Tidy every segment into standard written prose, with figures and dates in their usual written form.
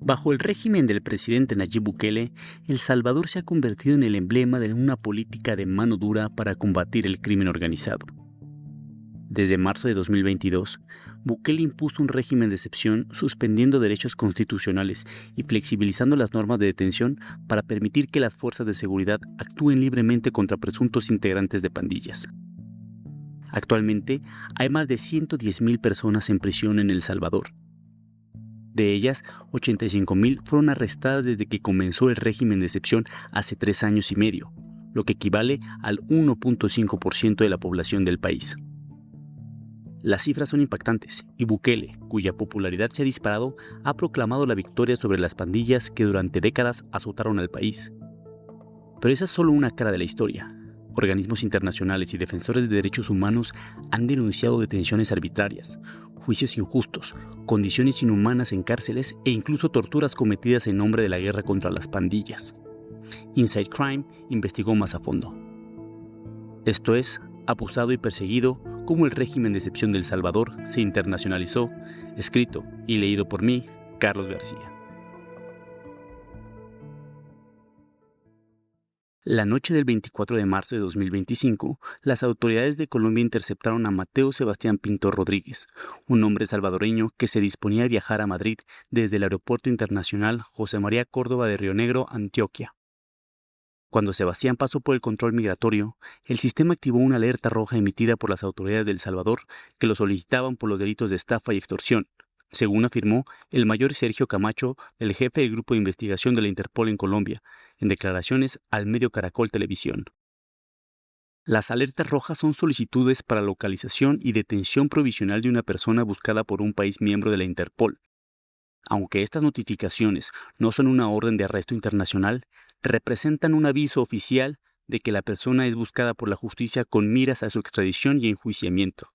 Bajo el régimen del presidente Nayib Bukele, El Salvador se ha convertido en el emblema de una política de mano dura para combatir el crimen organizado. Desde marzo de 2022, Bukele impuso un régimen de excepción suspendiendo derechos constitucionales y flexibilizando las normas de detención para permitir que las fuerzas de seguridad actúen libremente contra presuntos integrantes de pandillas. Actualmente, hay más de 110,000 personas en prisión en El Salvador. De ellas, 85,000 fueron arrestadas desde que comenzó el régimen de excepción hace 3 años y medio, lo que equivale al 1.5% de la población del país. Las cifras son impactantes y Bukele, cuya popularidad se ha disparado, ha proclamado la victoria sobre las pandillas que durante décadas azotaron al país. Pero esa es solo una cara de la historia. Organismos internacionales y defensores de derechos humanos han denunciado detenciones arbitrarias, juicios injustos, condiciones inhumanas en cárceles e incluso torturas cometidas en nombre de la guerra contra las pandillas. Inside Crime investigó más a fondo. Esto es, Abusado y perseguido, cómo el régimen de excepción de El Salvador se internacionalizó, escrito y leído por mí, Carlos García. La noche del 24 de marzo de 2025, las autoridades de Colombia interceptaron a Mateo Sebastián Pinto Rodríguez, un hombre salvadoreño que se disponía a viajar a Madrid desde el Aeropuerto Internacional José María Córdoba de Río Negro, Antioquia. Cuando Sebastián pasó por el control migratorio, el sistema activó una alerta roja emitida por las autoridades de El Salvador que lo solicitaban por los delitos de estafa y extorsión, según afirmó el mayor Sergio Camacho, el jefe del Grupo de Investigación de la Interpol en Colombia, en declaraciones al medio Caracol Televisión. Las alertas rojas son solicitudes para localización y detención provisional de una persona buscada por un país miembro de la Interpol. Aunque estas notificaciones no son una orden de arresto internacional, representan un aviso oficial de que la persona es buscada por la justicia con miras a su extradición y enjuiciamiento.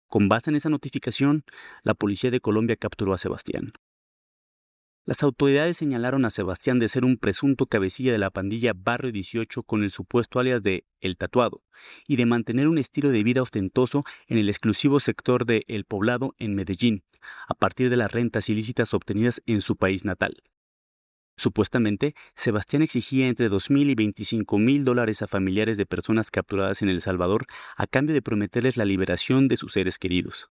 Con base en esa notificación, la policía de Colombia capturó a Sebastián. Las autoridades señalaron a Sebastián de ser un presunto cabecilla de la pandilla Barrio 18 con el supuesto alias de El Tatuado y de mantener un estilo de vida ostentoso en el exclusivo sector de El Poblado en Medellín, a partir de las rentas ilícitas obtenidas en su país natal. Supuestamente, Sebastián exigía entre $2,000 y $25,000 a familiares de personas capturadas en El Salvador a cambio de prometerles la liberación de sus seres queridos.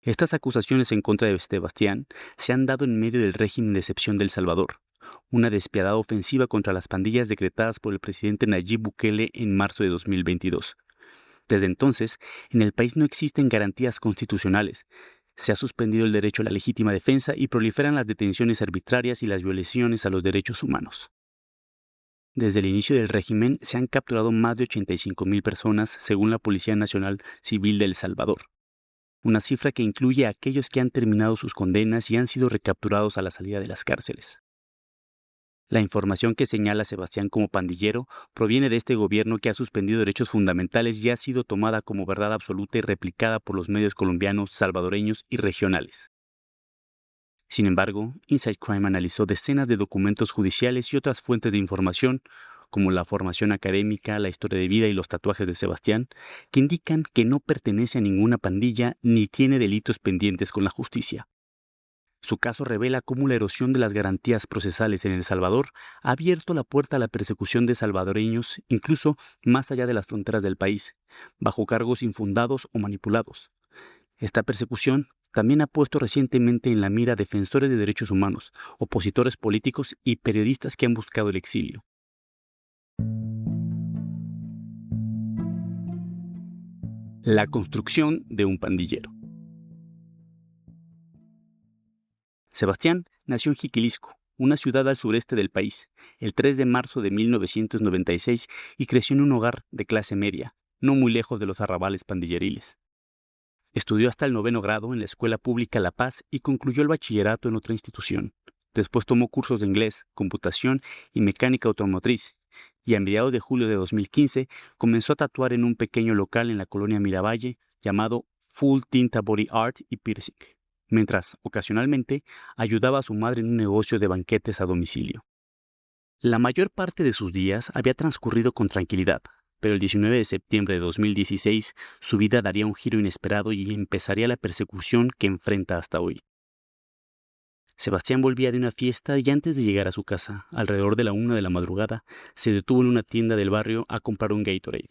Estas acusaciones en contra de Sebastián se han dado en medio del régimen de excepción de El Salvador, una despiadada ofensiva contra las pandillas decretadas por el presidente Nayib Bukele en marzo de 2022. Desde entonces, en el país no existen garantías constitucionales. Se ha suspendido el derecho a la legítima defensa y proliferan las detenciones arbitrarias y las violaciones a los derechos humanos. Desde el inicio del régimen se han capturado más de 85,000 personas, según la Policía Nacional Civil de El Salvador, una cifra que incluye a aquellos que han terminado sus condenas y han sido recapturados a la salida de las cárceles. La información que señala a Sebastián como pandillero proviene de este gobierno que ha suspendido derechos fundamentales y ha sido tomada como verdad absoluta y replicada por los medios colombianos, salvadoreños y regionales. Sin embargo, Inside Crime analizó decenas de documentos judiciales y otras fuentes de información, como la formación académica, la historia de vida y los tatuajes de Sebastián, que indican que no pertenece a ninguna pandilla ni tiene delitos pendientes con la justicia. Su caso revela cómo la erosión de las garantías procesales en El Salvador ha abierto la puerta a la persecución de salvadoreños, incluso más allá de las fronteras del país, bajo cargos infundados o manipulados. Esta persecución también ha puesto recientemente en la mira a defensores de derechos humanos, opositores políticos y periodistas que han buscado el exilio. La construcción de un pandillero. Sebastián nació en Jiquilisco, una ciudad al sureste del país, el 3 de marzo de 1996 y creció en un hogar de clase media, no muy lejos de los arrabales pandilleriles. Estudió hasta el 9º grado en la Escuela Pública La Paz y concluyó el bachillerato en otra institución. Después tomó cursos de inglés, computación y mecánica automotriz, y a mediados de julio de 2015 comenzó a tatuar en un pequeño local en la colonia Miravalle llamado Full Tinta Body Art y Piercing, mientras, ocasionalmente, ayudaba a su madre en un negocio de banquetes a domicilio. La mayor parte de sus días había transcurrido con tranquilidad, pero el 19 de septiembre de 2016 su vida daría un giro inesperado y empezaría la persecución que enfrenta hasta hoy. Sebastián volvía de una fiesta y antes de llegar a su casa, alrededor de la 1 de la madrugada, se detuvo en una tienda del barrio a comprar un Gatorade.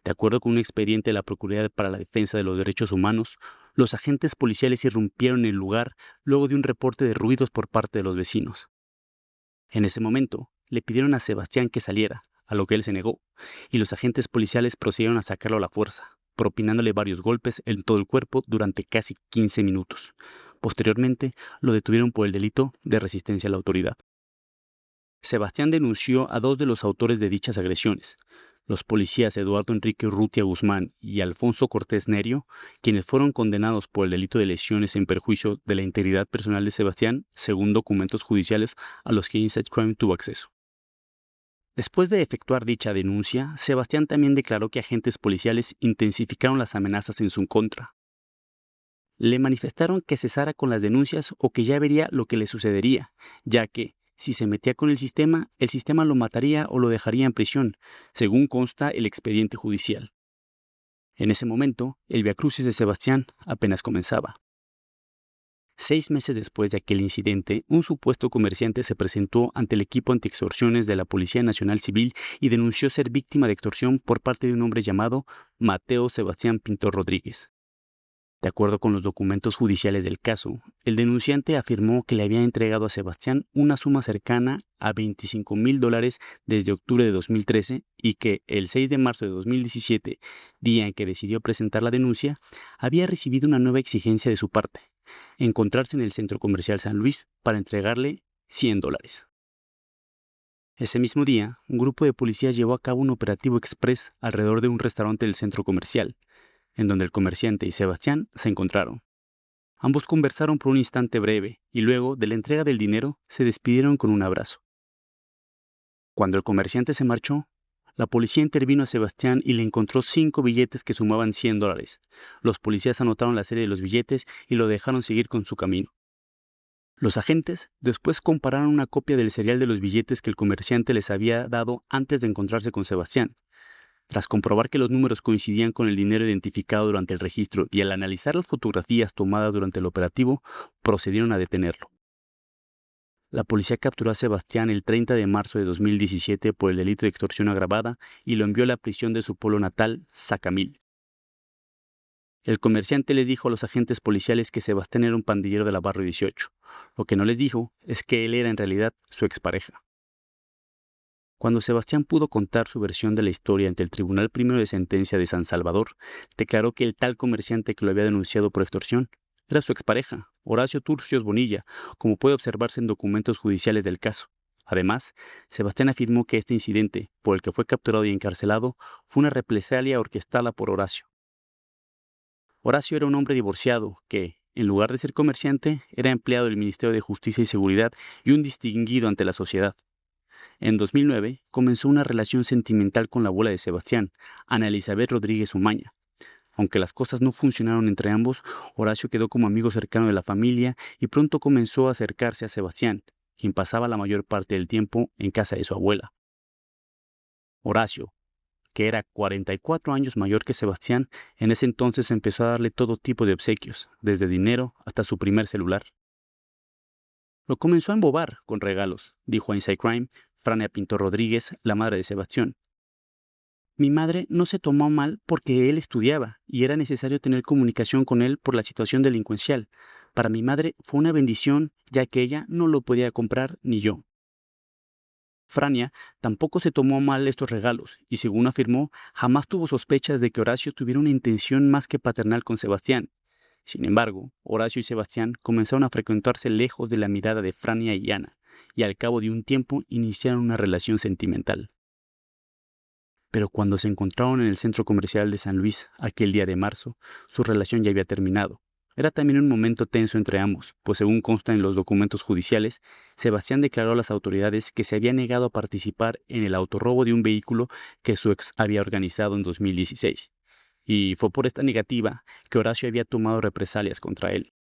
De acuerdo con un expediente de la Procuraduría para la Defensa de los Derechos Humanos, los agentes policiales irrumpieron en el lugar luego de un reporte de ruidos por parte de los vecinos. En ese momento, le pidieron a Sebastián que saliera, a lo que él se negó, y los agentes policiales procedieron a sacarlo a la fuerza, propinándole varios golpes en todo el cuerpo durante casi 15 minutos. Posteriormente, lo detuvieron por el delito de resistencia a la autoridad. Sebastián denunció a 2 de los autores de dichas agresiones, los policías Eduardo Enrique Urrutia Guzmán y Alfonso Cortés Nerio, quienes fueron condenados por el delito de lesiones en perjuicio de la integridad personal de Sebastián, según documentos judiciales a los que Inside Crime tuvo acceso. Después de efectuar dicha denuncia, Sebastián también declaró que agentes policiales intensificaron las amenazas en su contra. Le manifestaron que cesara con las denuncias o que ya vería lo que le sucedería, ya que, si se metía con el sistema lo mataría o lo dejaría en prisión, según consta el expediente judicial. En ese momento, el viacrucis de Sebastián apenas comenzaba. 6 meses después de aquel incidente, un supuesto comerciante se presentó ante el equipo antiextorsiones de la Policía Nacional Civil y denunció ser víctima de extorsión por parte de un hombre llamado Mateo Sebastián Pintor Rodríguez. De acuerdo con los documentos judiciales del caso, el denunciante afirmó que le había entregado a Sebastián una suma cercana a $25,000 desde octubre de 2013 y que el 6 de marzo de 2017, día en que decidió presentar la denuncia, había recibido una nueva exigencia de su parte: encontrarse en el centro comercial San Luis para entregarle $100. Ese mismo día, un grupo de policías llevó a cabo un operativo express alrededor de un restaurante del centro comercial, en donde el comerciante y Sebastián se encontraron. Ambos conversaron por un instante breve y luego, de la entrega del dinero, se despidieron con un abrazo. Cuando el comerciante se marchó, la policía intervino a Sebastián y le encontró 5 billetes que sumaban $100. Los policías anotaron la serie de los billetes y lo dejaron seguir con su camino. Los agentes después compararon una copia del serial de los billetes que el comerciante les había dado antes de encontrarse con Sebastián. Tras comprobar que los números coincidían con el dinero identificado durante el registro y al analizar las fotografías tomadas durante el operativo, procedieron a detenerlo. La policía capturó a Sebastián el 30 de marzo de 2017 por el delito de extorsión agravada y lo envió a la prisión de su pueblo natal, Sacamil. El comerciante les dijo a los agentes policiales que Sebastián era un pandillero de la Barrio 18. Lo que no les dijo es que él era en realidad su expareja. Cuando Sebastián pudo contar su versión de la historia ante el Tribunal Primero de Sentencia de San Salvador, declaró que el tal comerciante que lo había denunciado por extorsión era su expareja, Horacio Turcios Bonilla, como puede observarse en documentos judiciales del caso. Además, Sebastián afirmó que este incidente, por el que fue capturado y encarcelado, fue una represalia orquestada por Horacio. Horacio era un hombre divorciado que, en lugar de ser comerciante, era empleado del Ministerio de Justicia y Seguridad y un distinguido ante la sociedad. En 2009 comenzó una relación sentimental con la abuela de Sebastián, Ana Elizabeth Rodríguez Umaña. Aunque las cosas no funcionaron entre ambos, Horacio quedó como amigo cercano de la familia y pronto comenzó a acercarse a Sebastián, quien pasaba la mayor parte del tiempo en casa de su abuela. Horacio, que era 44 años mayor que Sebastián, en ese entonces empezó a darle todo tipo de obsequios, desde dinero hasta su primer celular. Lo comenzó a embobar con regalos, dijo a Inside Crime Frania Pintor Rodríguez, la madre de Sebastián. Mi madre no se tomó mal porque él estudiaba y era necesario tener comunicación con él por la situación delincuencial. Para mi madre fue una bendición, ya que ella no lo podía comprar ni yo. Frania tampoco se tomó mal estos regalos y, según afirmó, jamás tuvo sospechas de que Horacio tuviera una intención más que paternal con Sebastián. Sin embargo, Horacio y Sebastián comenzaron a frecuentarse lejos de la mirada de Frania y Ana, y al cabo de un tiempo iniciaron una relación sentimental. Pero cuando se encontraron en el centro comercial de San Luis aquel día de marzo, su relación ya había terminado. Era también un momento tenso entre ambos, pues según consta en los documentos judiciales, Sebastián declaró a las autoridades que se había negado a participar en el autorrobo de un vehículo que su ex había organizado en 2016. Y fue por esta negativa que Horacio había tomado represalias contra él.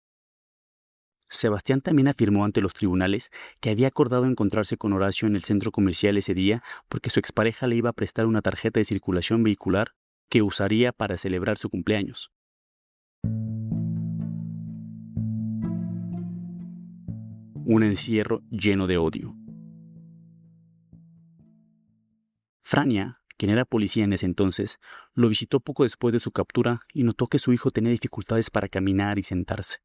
Sebastián también afirmó ante los tribunales que había acordado encontrarse con Horacio en el centro comercial ese día porque su expareja le iba a prestar una tarjeta de circulación vehicular que usaría para celebrar su cumpleaños. un encierro lleno de odio. Frania, quien era policía en ese entonces, lo visitó poco después de su captura y notó que su hijo tenía dificultades para caminar y sentarse.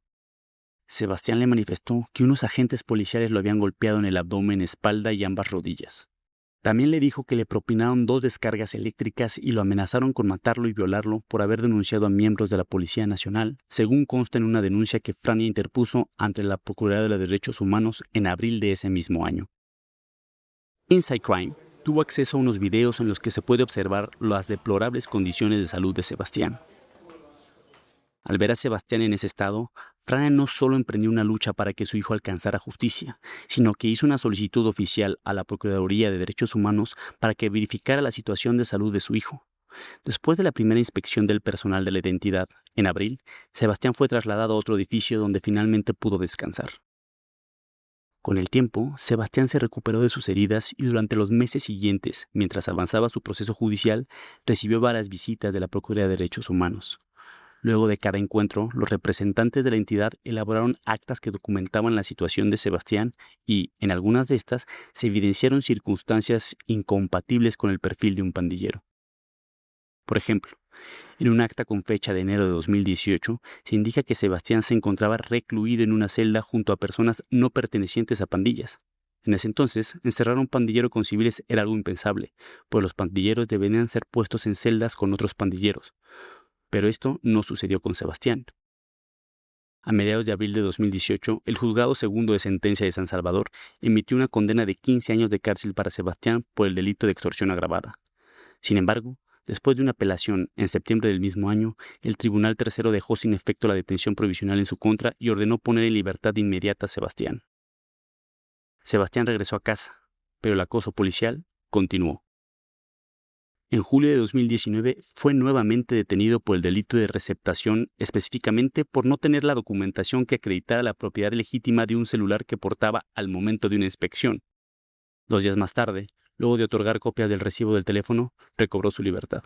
Sebastián le manifestó que unos agentes policiales lo habían golpeado en el abdomen, espalda y ambas rodillas. También le dijo que le propinaron 2 descargas eléctricas y lo amenazaron con matarlo y violarlo por haber denunciado a miembros de la Policía Nacional, según consta en una denuncia que Frania interpuso ante la Procuraduría de Derechos Humanos en abril de ese mismo año. Inside Crime tuvo acceso a unos videos en los que se puede observar las deplorables condiciones de salud de Sebastián. Al ver a Sebastián en ese estado, Frania no solo emprendió una lucha para que su hijo alcanzara justicia, sino que hizo una solicitud oficial a la Procuraduría de Derechos Humanos para que verificara la situación de salud de su hijo. Después de la primera inspección del personal de la entidad, en abril, Sebastián fue trasladado a otro edificio donde finalmente pudo descansar. Con el tiempo, Sebastián se recuperó de sus heridas y durante los meses siguientes, mientras avanzaba su proceso judicial, recibió varias visitas de la Procuraduría de Derechos Humanos. Luego de cada encuentro, los representantes de la entidad elaboraron actas que documentaban la situación de Sebastián y, en algunas de estas, se evidenciaron circunstancias incompatibles con el perfil de un pandillero. Por ejemplo, en un acta con fecha de enero de 2018, se indica que Sebastián se encontraba recluido en una celda junto a personas no pertenecientes a pandillas. En ese entonces, encerrar a un pandillero con civiles era algo impensable, pues los pandilleros deberían ser puestos en celdas con otros pandilleros. Pero esto no sucedió con Sebastián. A mediados de abril de 2018, el Juzgado Segundo de Sentencia de San Salvador emitió una condena de 15 años de cárcel para Sebastián por el delito de extorsión agravada. Sin embargo, después de una apelación en septiembre del mismo año, el Tribunal Tercero dejó sin efecto la detención provisional en su contra y ordenó poner en libertad inmediata a Sebastián. Sebastián regresó a casa, pero el acoso policial continuó. En julio de 2019 fue nuevamente detenido por el delito de receptación, específicamente por no tener la documentación que acreditara la propiedad legítima de un celular que portaba al momento de una inspección. 2 días más tarde, luego de otorgar copias del recibo del teléfono, recobró su libertad.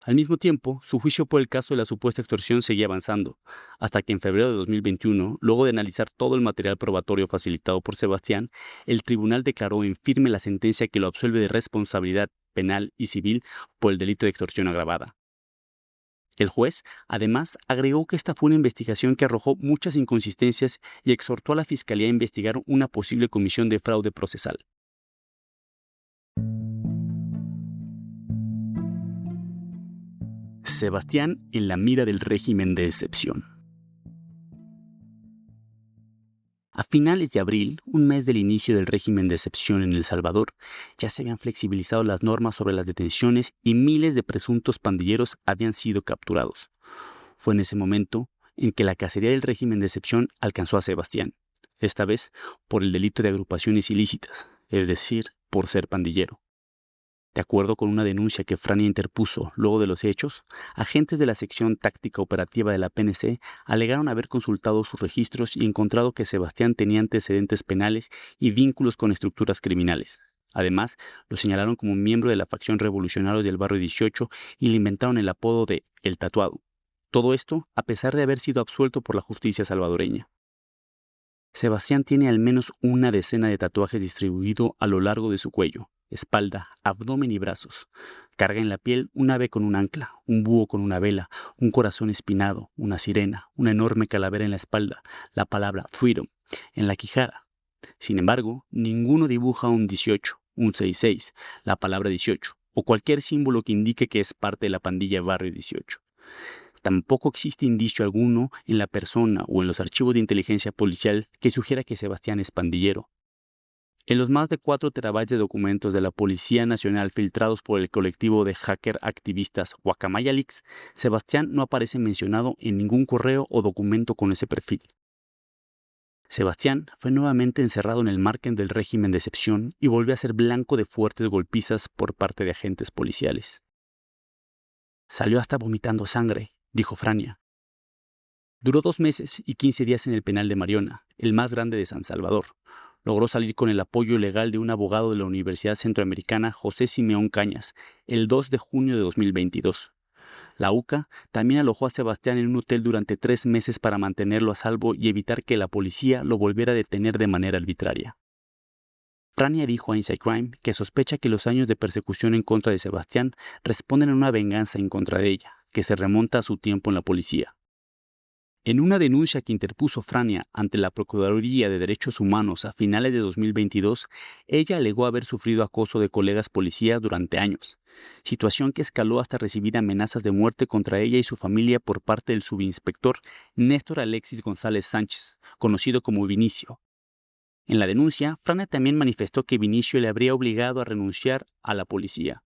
Al mismo tiempo, su juicio por el caso de la supuesta extorsión seguía avanzando, hasta que en febrero de 2021, luego de analizar todo el material probatorio facilitado por Sebastián, el tribunal declaró en firme la sentencia que lo absuelve de responsabilidad penal y civil por el delito de extorsión agravada. El juez, además, agregó que esta fue una investigación que arrojó muchas inconsistencias y exhortó a la Fiscalía a investigar una posible comisión de fraude procesal. Sebastián en la mira del régimen de excepción. A finales de abril, un mes del inicio del régimen de excepción en El Salvador, ya se habían flexibilizado las normas sobre las detenciones y miles de presuntos pandilleros habían sido capturados. Fue en ese momento en que la cacería del régimen de excepción alcanzó a Sebastián, esta vez por el delito de agrupaciones ilícitas, es decir, por ser pandillero. De acuerdo con una denuncia que Frania interpuso luego de los hechos, agentes de la sección táctica operativa de la PNC alegaron haber consultado sus registros y encontrado que Sebastián tenía antecedentes penales y vínculos con estructuras criminales. Además, lo señalaron como miembro de la facción Revolucionarios del Barrio 18 y le inventaron el apodo de El Tatuado. Todo esto a pesar de haber sido absuelto por la justicia salvadoreña. Sebastián tiene al menos una decena de tatuajes distribuidos a lo largo de su cuello, espalda, abdomen y brazos. Carga en la piel un ave con un ancla, un búho con una vela, un corazón espinado, una sirena, una enorme calavera en la espalda, la palabra Freedom en la quijada. Sin embargo, ninguno dibuja un 18, un 66, la palabra 18, o cualquier símbolo que indique que es parte de la pandilla Barrio 18. Tampoco existe indicio alguno en la persona o en los archivos de inteligencia policial que sugiera que Sebastián es pandillero. En los más de 4 terabytes de documentos de la Policía Nacional filtrados por el colectivo de hacker activistas Guacamaya Leaks, Sebastián no aparece mencionado en ningún correo o documento con ese perfil. Sebastián fue nuevamente encerrado en el margen del régimen de excepción y volvió a ser blanco de fuertes golpizas por parte de agentes policiales. Salió hasta vomitando sangre, dijo Frania. Duró 2 meses y 15 días en el penal de Mariona, el más grande de San Salvador. Logró salir con el apoyo legal de un abogado de la Universidad Centroamericana, José Simeón Cañas, el 2 de junio de 2022. La UCA también alojó a Sebastián en un hotel durante 3 meses para mantenerlo a salvo y evitar que la policía lo volviera a detener de manera arbitraria. Frania dijo a Inside Crime que sospecha que los años de persecución en contra de Sebastián responden a una venganza en contra de ella, que se remonta a su tiempo en la policía. En una denuncia que interpuso Frania ante la Procuraduría de Derechos Humanos a finales de 2022, ella alegó haber sufrido acoso de colegas policías durante años, situación que escaló hasta recibir amenazas de muerte contra ella y su familia por parte del subinspector Néstor Alexis González Sánchez, conocido como Vinicio. En la denuncia, Frania también manifestó que Vinicio le habría obligado a renunciar a la policía.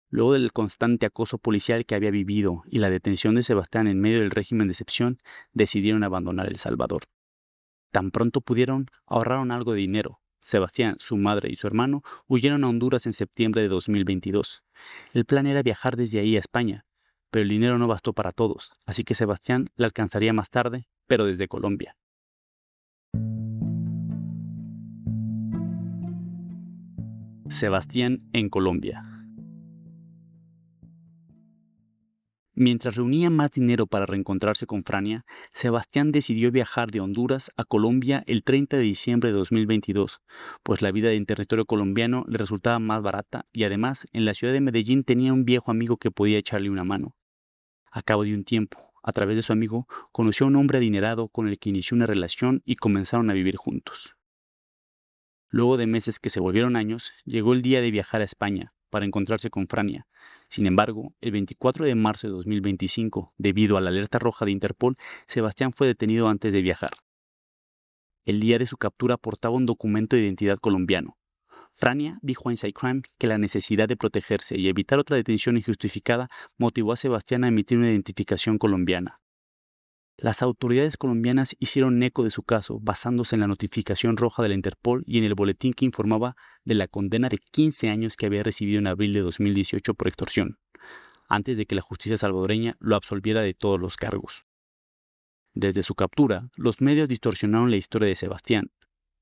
Luego del constante acoso policial que había vivido y la detención de Sebastián en medio del régimen de excepción, decidieron abandonar El Salvador. Tan pronto pudieron, ahorraron algo de dinero. Sebastián, su madre y su hermano huyeron a Honduras en septiembre de 2022. El plan era viajar desde ahí a España, pero el dinero no bastó para todos, así que Sebastián la alcanzaría más tarde, pero desde Colombia. Sebastián en Colombia. Mientras reunía más dinero para reencontrarse con Frania, Sebastián decidió viajar de Honduras a Colombia el 30 de diciembre de 2022, pues la vida en territorio colombiano le resultaba más barata y además en la ciudad de Medellín tenía un viejo amigo que podía echarle una mano. A cabo de un tiempo, a través de su amigo, conoció a un hombre adinerado con el que inició una relación y comenzaron a vivir juntos. Luego de meses que se volvieron años, llegó el día de viajar a España para encontrarse con Frania. Sin embargo, el 24 de marzo de 2025, debido a la alerta roja de Interpol, Sebastián fue detenido antes de viajar. El día de su captura portaba un documento de identidad colombiano. Frania dijo a Inside Crime que la necesidad de protegerse y evitar otra detención injustificada motivó a Sebastián a emitir una identificación colombiana. Las autoridades colombianas hicieron eco de su caso basándose en la notificación roja de la Interpol y en el boletín que informaba de la condena de 15 años que había recibido en abril de 2018 por extorsión, antes de que la justicia salvadoreña lo absolviera de todos los cargos. Desde su captura, los medios distorsionaron la historia de Sebastián.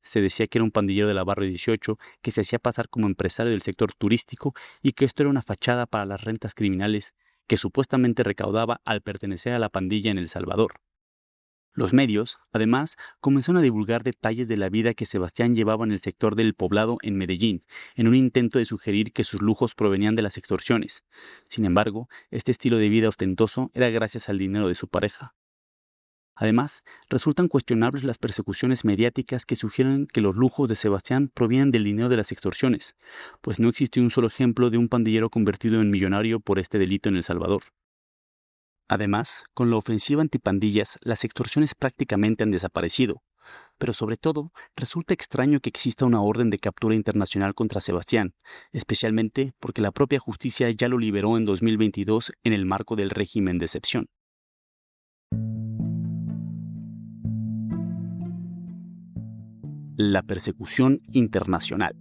Se decía que era un pandillero de la Barrio 18 que se hacía pasar como empresario del sector turístico y que esto era una fachada para las rentas criminales que supuestamente recaudaba al pertenecer a la pandilla en El Salvador. Los medios, además, comenzaron a divulgar detalles de la vida que Sebastián llevaba en el sector del Poblado en Medellín, en un intento de sugerir que sus lujos provenían de las extorsiones. Sin embargo, este estilo de vida ostentoso era gracias al dinero de su pareja. Además, resultan cuestionables las persecuciones mediáticas que sugieren que los lujos de Sebastián provienen del dinero de las extorsiones, pues no existe un solo ejemplo de un pandillero convertido en millonario por este delito en El Salvador. Además, con la ofensiva antipandillas, las extorsiones prácticamente han desaparecido. Pero sobre todo, resulta extraño que exista una orden de captura internacional contra Sebastián, especialmente porque la propia justicia ya lo liberó en 2022 en el marco del régimen de excepción. La persecución internacional.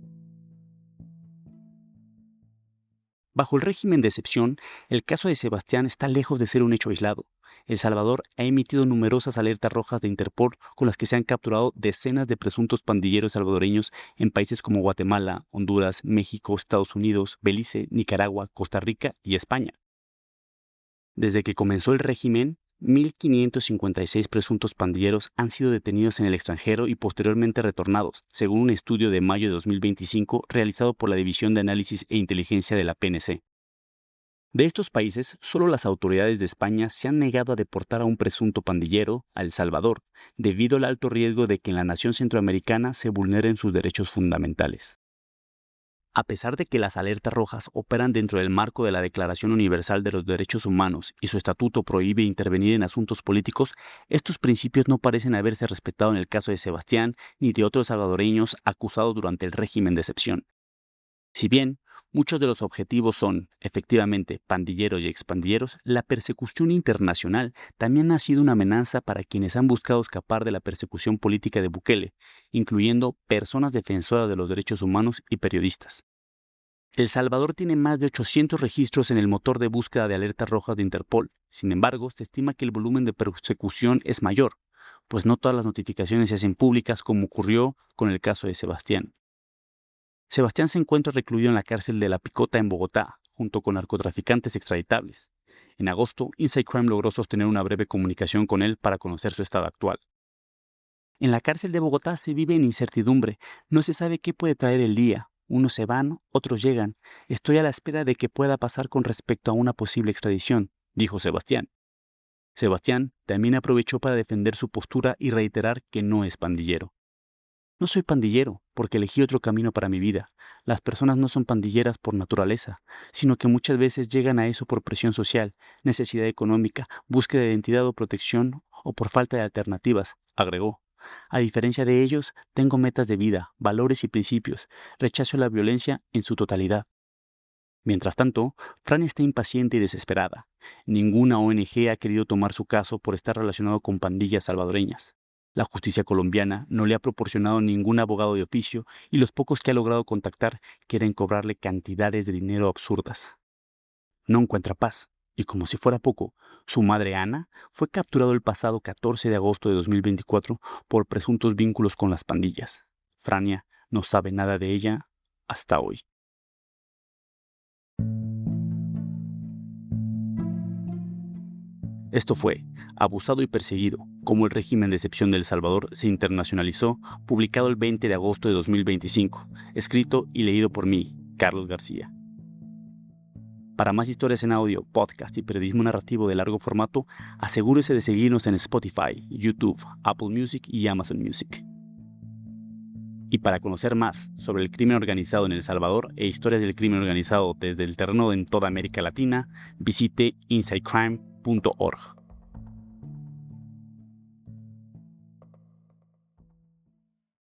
Bajo el régimen de excepción, el caso de Sebastián está lejos de ser un hecho aislado. El Salvador ha emitido numerosas alertas rojas de Interpol con las que se han capturado decenas de presuntos pandilleros salvadoreños en países como Guatemala, Honduras, México, Estados Unidos, Belice, Nicaragua, Costa Rica y España. Desde que comenzó el régimen, 1.556 presuntos pandilleros han sido detenidos en el extranjero y posteriormente retornados, según un estudio de mayo de 2025 realizado por la División de Análisis e Inteligencia de la PNC. De estos países, solo las autoridades de España se han negado a deportar a un presunto pandillero a El Salvador, debido al alto riesgo de que en la nación centroamericana se vulneren sus derechos fundamentales. A pesar de que las alertas rojas operan dentro del marco de la Declaración Universal de los Derechos Humanos y su estatuto prohíbe intervenir en asuntos políticos, estos principios no parecen haberse respetado en el caso de Sebastián ni de otros salvadoreños acusados durante el régimen de excepción. Si bien muchos de los objetivos son, efectivamente, pandilleros y expandilleros, la persecución internacional también ha sido una amenaza para quienes han buscado escapar de la persecución política de Bukele, incluyendo personas defensoras de los derechos humanos y periodistas. El Salvador tiene más de 800 registros en el motor de búsqueda de alertas rojas de Interpol. Sin embargo, se estima que el volumen de persecución es mayor, pues no todas las notificaciones se hacen públicas como ocurrió con el caso de Sebastián. Sebastián se encuentra recluido en la cárcel de La Picota en Bogotá, junto con narcotraficantes extraditables. En agosto, Inside Crime logró sostener una breve comunicación con él para conocer su estado actual. En la cárcel de Bogotá se vive en incertidumbre. No se sabe qué puede traer el día. Unos se van, otros llegan. Estoy a la espera de qué pueda pasar con respecto a una posible extradición, dijo Sebastián. Sebastián también aprovechó para defender su postura y reiterar que no es pandillero. No soy pandillero porque elegí otro camino para mi vida. Las personas no son pandilleras por naturaleza, sino que muchas veces llegan a eso por presión social, necesidad económica, búsqueda de identidad o protección o por falta de alternativas, agregó. A diferencia de ellos, tengo metas de vida, valores y principios. Rechazo la violencia en su totalidad. Mientras tanto, Fran está impaciente y desesperada. Ninguna ONG ha querido tomar su caso por estar relacionado con pandillas salvadoreñas. La justicia colombiana no le ha proporcionado ningún abogado de oficio y los pocos que ha logrado contactar quieren cobrarle cantidades de dinero absurdas. No encuentra paz, y como si fuera poco, su madre Ana fue capturado el pasado 14 de agosto de 2024 por presuntos vínculos con las pandillas. Frania no sabe nada de ella hasta hoy. Esto fue Abusado y Perseguido, cómo el régimen de excepción de El Salvador se internacionalizó, publicado el 20 de agosto de 2025, escrito y leído por mí, Carlos García. Para más historias en audio, podcast y periodismo narrativo de largo formato, asegúrese de seguirnos en Spotify, YouTube, Apple Music y Amazon Music. Y para conocer más sobre el crimen organizado en El Salvador e historias del crimen organizado desde el terreno en toda América Latina, visite insidecrime.org.